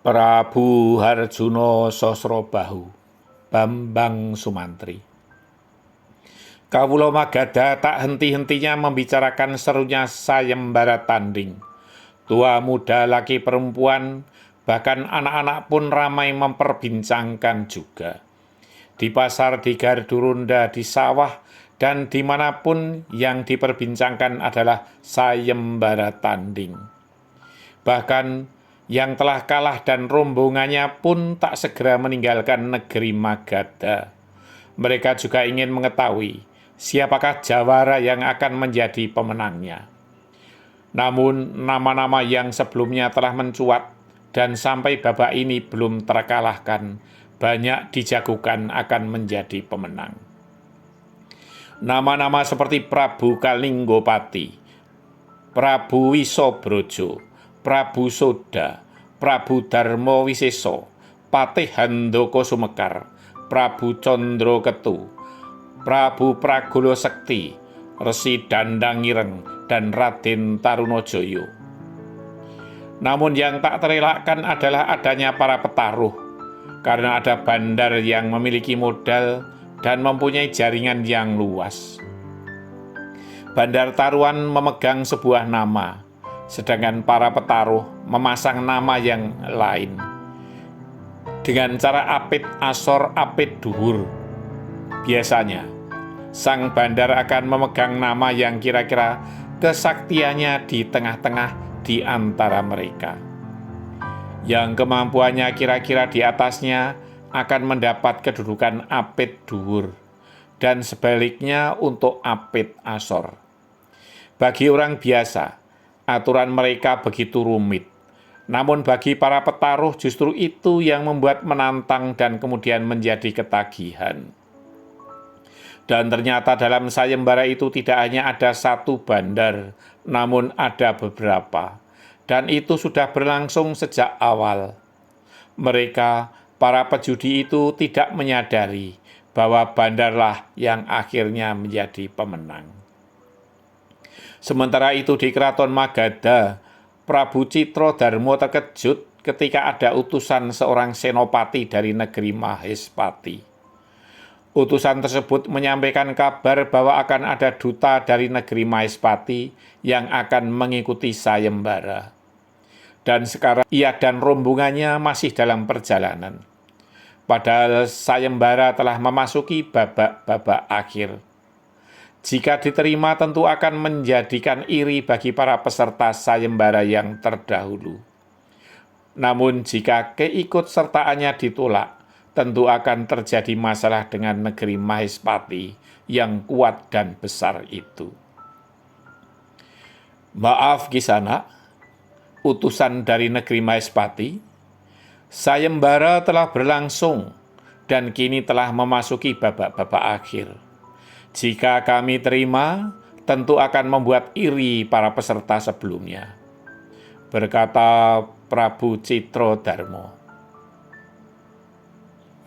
Prabu Harjuna Sosrobahu, Bambang Sumantri. Kawula Magadha tak henti-hentinya membicarakan serunya sayembara tanding. Tua muda, laki perempuan, bahkan anak-anak pun ramai memperbincangkan juga. Di pasar, di gardu ronda, di sawah, dan dimanapun yang diperbincangkan adalah sayembara tanding. Bahkan yang telah kalah dan rombongannya pun tak segera meninggalkan negeri Magadha. Mereka juga ingin mengetahui siapakah jawara yang akan menjadi pemenangnya. Namun nama-nama yang sebelumnya telah mencuat dan sampai babak ini belum terkalahkan, banyak dijagokan akan menjadi pemenang. Nama-nama seperti Prabu Kalinggopati, Prabu Wisobrojo, Prabu Soda, Prabu Darmo Wiseso, Patih Handoko Sumekar, Prabu Condro Ketu, Prabu Pragolo Sekti, Resi Dandang Ireng, dan Raden Tarunojoyo. Namun yang tak terelakkan adalah adanya para petaruh, karena ada bandar yang memiliki modal dan mempunyai jaringan yang luas. Bandar taruhan memegang sebuah nama, sedangkan para petaruh memasang nama yang lain. Dengan cara apit asor apit duhur, biasanya sang bandar akan memegang nama yang kira-kira kesaktiannya di tengah-tengah di antara mereka. Yang kemampuannya kira-kira di atasnya akan mendapat kedudukan apit duhur, dan sebaliknya untuk apit asor. Bagi orang biasa, aturan mereka begitu rumit. Namun bagi para petaruh justru itu yang membuat menantang dan kemudian menjadi ketagihan. Dan ternyata dalam sayembara itu tidak hanya ada satu bandar, namun ada beberapa. Dan itu sudah berlangsung sejak awal. Mereka, para pejudi itu tidak menyadari bahwa bandarlah yang akhirnya menjadi pemenang. Sementara itu di Keraton Magadha, Prabu Citradarmo terkejut ketika ada utusan seorang senopati dari negeri Mahespati. Utusan tersebut menyampaikan kabar bahwa akan ada duta dari negeri Mahespati yang akan mengikuti sayembara. Dan sekarang ia dan rombongannya masih dalam perjalanan. Padahal sayembara telah memasuki babak-babak akhir. Jika diterima tentu akan menjadikan iri bagi para peserta sayembara yang terdahulu. Namun jika keikutsertaannya ditolak, tentu akan terjadi masalah dengan negeri Mahespati yang kuat dan besar itu. Maaf Kisana, utusan dari negeri Mahespati, sayembara telah berlangsung dan kini telah memasuki babak-babak akhir. Jika kami terima, tentu akan membuat iri para peserta sebelumnya, berkata Prabu Citradarmo.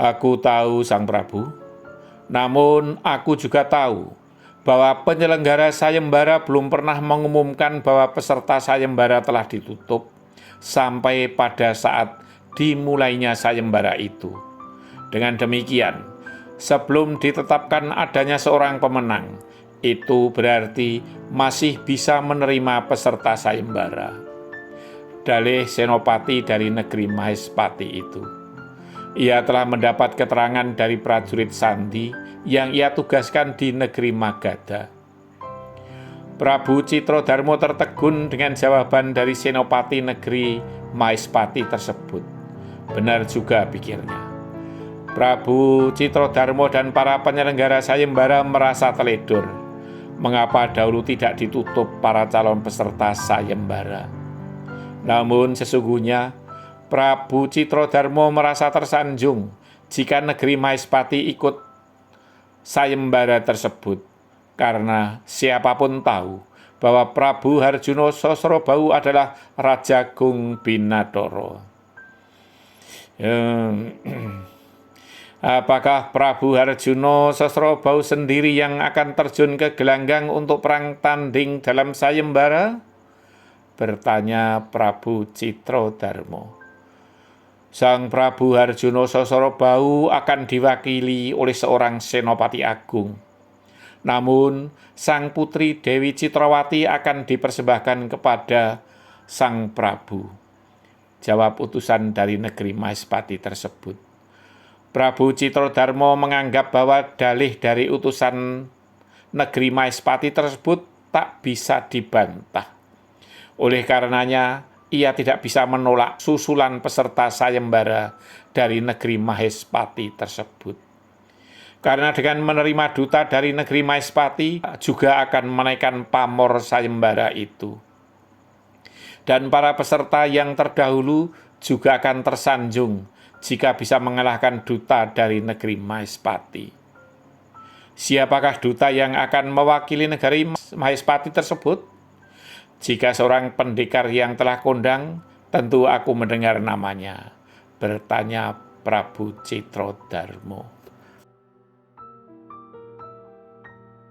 Aku tahu, Sang Prabu, namun aku juga tahu bahwa penyelenggara sayembara belum pernah mengumumkan bahwa peserta sayembara telah ditutup sampai pada saat dimulainya sayembara itu. Dengan demikian, sebelum ditetapkan adanya seorang pemenang, itu berarti masih bisa menerima peserta sayembara. Dalih senopati dari negeri Mahespati itu. Ia telah mendapat keterangan dari prajurit sandi yang ia tugaskan di negeri Magadha. Prabu Citradarmo tertegun dengan jawaban dari senopati negeri Mahespati tersebut. Benar juga pikirnya. Prabu Citradarmo dan para penyelenggara sayembara merasa teledor. Mengapa dahulu tidak ditutup para calon peserta sayembara? Namun sesungguhnya Prabu Citradarmo merasa tersanjung jika negeri Mahespati ikut sayembara tersebut, karena siapapun tahu bahwa Prabu Harjuna Sosrobahu adalah Raja Gung Binadara. Apakah Prabu Harjuna Sosrobahu sendiri yang akan terjun ke gelanggang untuk perang tanding dalam sayembara? Bertanya Prabu Citradarmo. Sang Prabu Harjuna Sosarobau akan diwakili oleh seorang senopati agung. Namun, sang putri Dewi Citrawati akan dipersembahkan kepada sang Prabu. Jawab utusan dari negeri Maespati tersebut. Prabu Citradarma menganggap bahwa dalih dari utusan negeri Maespati tersebut tak bisa dibantah. Oleh karenanya, ia tidak bisa menolak susulan peserta sayembara dari negeri Maespati tersebut. Karena dengan menerima duta dari negeri Maespati, juga akan menaikkan pamor sayembara itu. Dan para peserta yang terdahulu juga akan tersanjung jika bisa mengalahkan duta dari negeri Maespati. Siapakah duta yang akan mewakili negeri Maespati tersebut? Jika seorang pendekar yang telah kondang, tentu aku mendengar namanya, bertanya Prabu Citradarma.